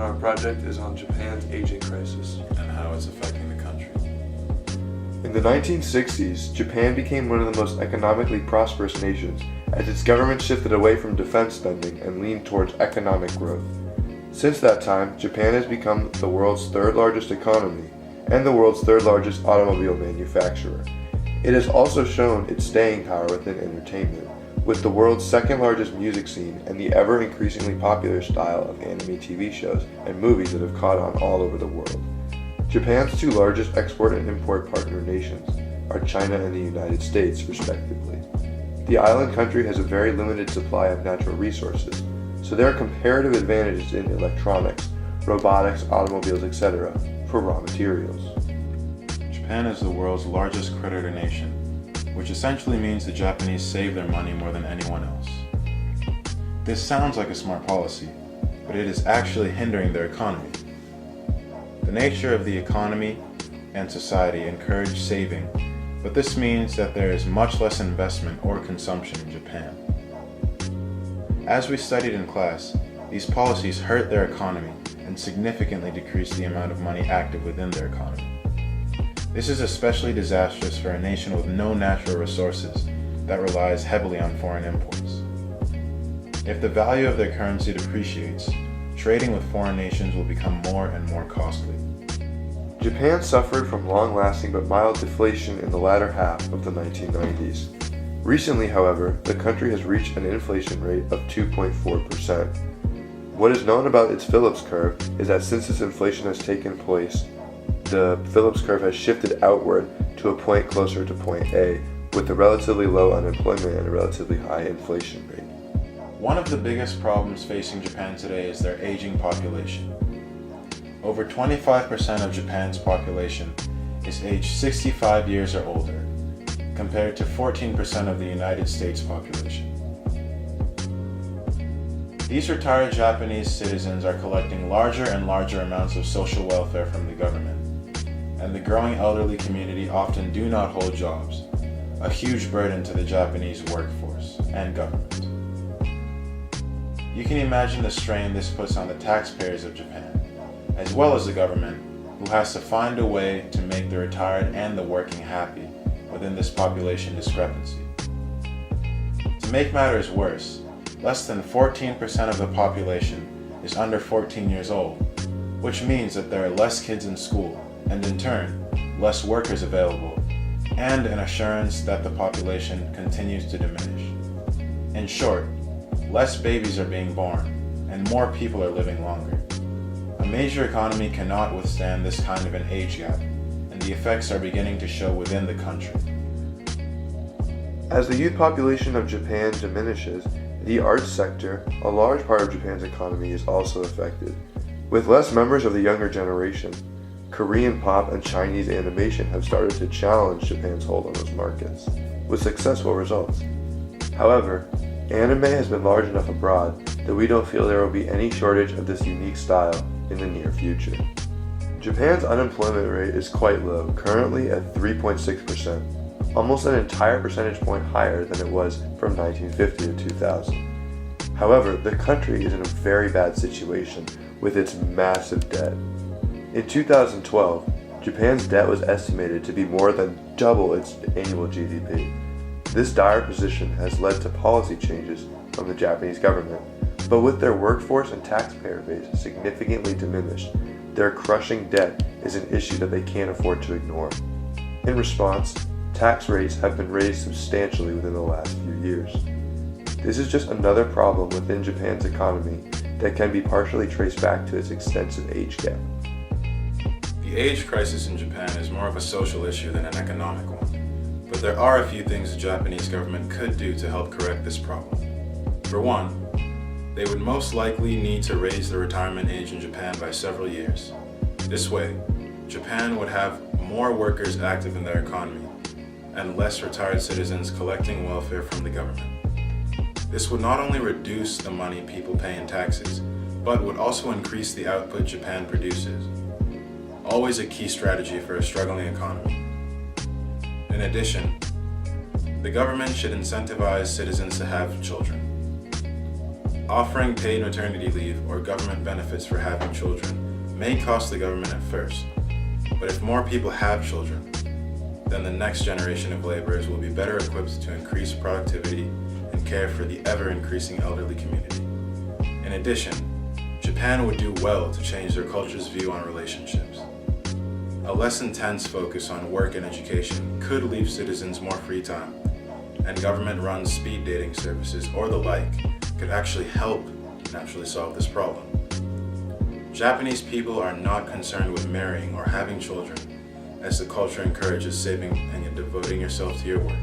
and our project is on Japan's aging crisis and how it's affecting the country. In the 1960s, Japan became one of the most economically prosperous nations as its government shifted away from defense spending and leaned towards economic growth. Since that time, Japan has become the world's third largest economy and the world's third largest automobile manufacturer. It has also shown its staying power within entertainment, with the world's second largest music scene and the ever increasingly popular style of anime TV shows and movies that have caught on all over the world. Japan's two largest export and import partner nations are China and the United States, respectively. The island country has a very limited supply of natural resources, so there are comparative advantages in electronics, robotics, automobiles, etc. for raw materials. Japan is the world's largest creditor nation, which essentially means the Japanese save their money more than anyone else. This sounds like a smart policy, but it is actually hindering their economy. The nature of the economy and society encourage saving, but this means that there is much less investment or consumption in Japan. As we studied in class, these policies hurt their economy and significantly decrease the amount of money active within their economy. This is especially disastrous for a nation with no natural resources that relies heavily on foreign imports. If the value of their currency depreciates, trading with foreign nations will become more and more costly. Japan suffered from long-lasting but mild deflation in the latter half of the 1990s. Recently, however, the country has reached an inflation rate of 2.4%. What is known about its Phillips curve is that since this inflation has taken place, the Phillips curve has shifted outward to a point closer to point A, with a relatively low unemployment and a relatively high inflation rate. One of the biggest problems facing Japan today is their aging population. Over 25% of Japan's population is aged 65 years or older, compared to 14% of the United States population. These retired Japanese citizens are collecting larger and larger amounts of social welfare from the government, and the growing elderly community often do not hold jobs, a huge burden to the Japanese workforce and government. You can imagine the strain this puts on the taxpayers of Japan, as well as the government, who has to find a way to make the retired and the working happy within this population discrepancy. To make matters worse, less than 14% of the population is under 14 years old, which means that there are less kids in school, and in turn, less workers available, and an assurance that the population continues to diminish. In short, less babies are being born, and more people are living longer. A major economy cannot withstand this kind of an age gap, and the effects are beginning to show within the country. As the youth population of Japan diminishes, the arts sector, a large part of Japan's economy, is also affected. With less members of the younger generation, Korean pop and Chinese animation have started to challenge Japan's hold on those markets, with successful results. However, anime has been large enough abroad that we don't feel there will be any shortage of this unique style in the near future. Japan's unemployment rate is quite low, currently at 3.6%, almost an entire percentage point higher than it was from 1950 to 2000. However, the country is in a very bad situation with its massive debt. In 2012, Japan's debt was estimated to be more than double its annual GDP. This dire position has led to policy changes from the Japanese government, but with their workforce and taxpayer base significantly diminished, their crushing debt is an issue that they can't afford to ignore. In response, tax rates have been raised substantially within the last few years. This is just another problem within Japan's economy that can be partially traced back to its extensive age gap. The age crisis in Japan is more of a social issue than an economic one, but there are a few things the Japanese government could do to help correct this problem. For one, they would most likely need to raise the retirement age in Japan by several years. This way, Japan would have more workers active in their economy and less retired citizens collecting welfare from the government. This would not only reduce the money people pay in taxes, but would also increase the output Japan produces. Always a key strategy for a struggling economy. In addition, the government should incentivize citizens to have children. Offering paid maternity leave or government benefits for having children may cost the government at first, but if more people have children, then the next generation of laborers will be better equipped to increase productivity and care for the ever-increasing elderly community. In addition, Japan would do well to change their culture's view on relationships. A less intense focus on work and education could leave citizens more free time, and government-run speed dating services or the like could actually help naturally solve this problem. Japanese people are not concerned with marrying or having children, as the culture encourages saving and devoting yourself to your work.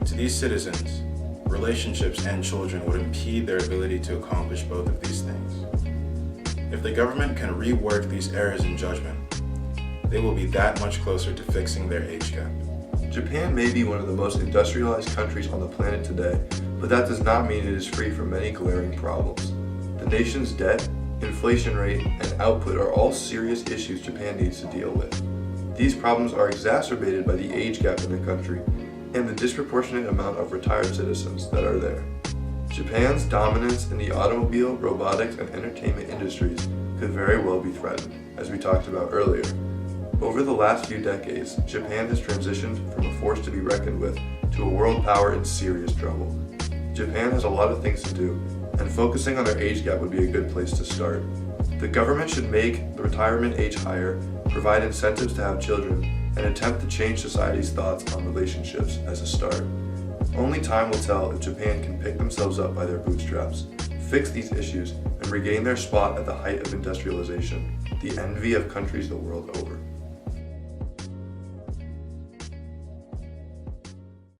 To these citizens, relationships and children would impede their ability to accomplish both of these things. If the government can rework these errors in judgment, they will be that much closer to fixing their age gap. Japan may be one of the most industrialized countries on the planet today, but that does not mean it is free from many glaring problems. The nation's debt, inflation rate, and output are all serious issues Japan needs to deal with. These problems are exacerbated by the age gap in the country and the disproportionate amount of retired citizens that are there. Japan's dominance in the automobile, robotics, and entertainment industries could very well be threatened, as we talked about earlier. Over the last few decades, Japan has transitioned from a force to be reckoned with to a world power in serious trouble. Japan has a lot of things to do, and focusing on their age gap would be a good place to start. The government should make the retirement age higher, provide incentives to have children, and attempt to change society's thoughts on relationships as a start. Only time will tell if Japan can pick themselves up by their bootstraps, fix these issues, and regain their spot at the height of industrialization, the envy of countries the world over.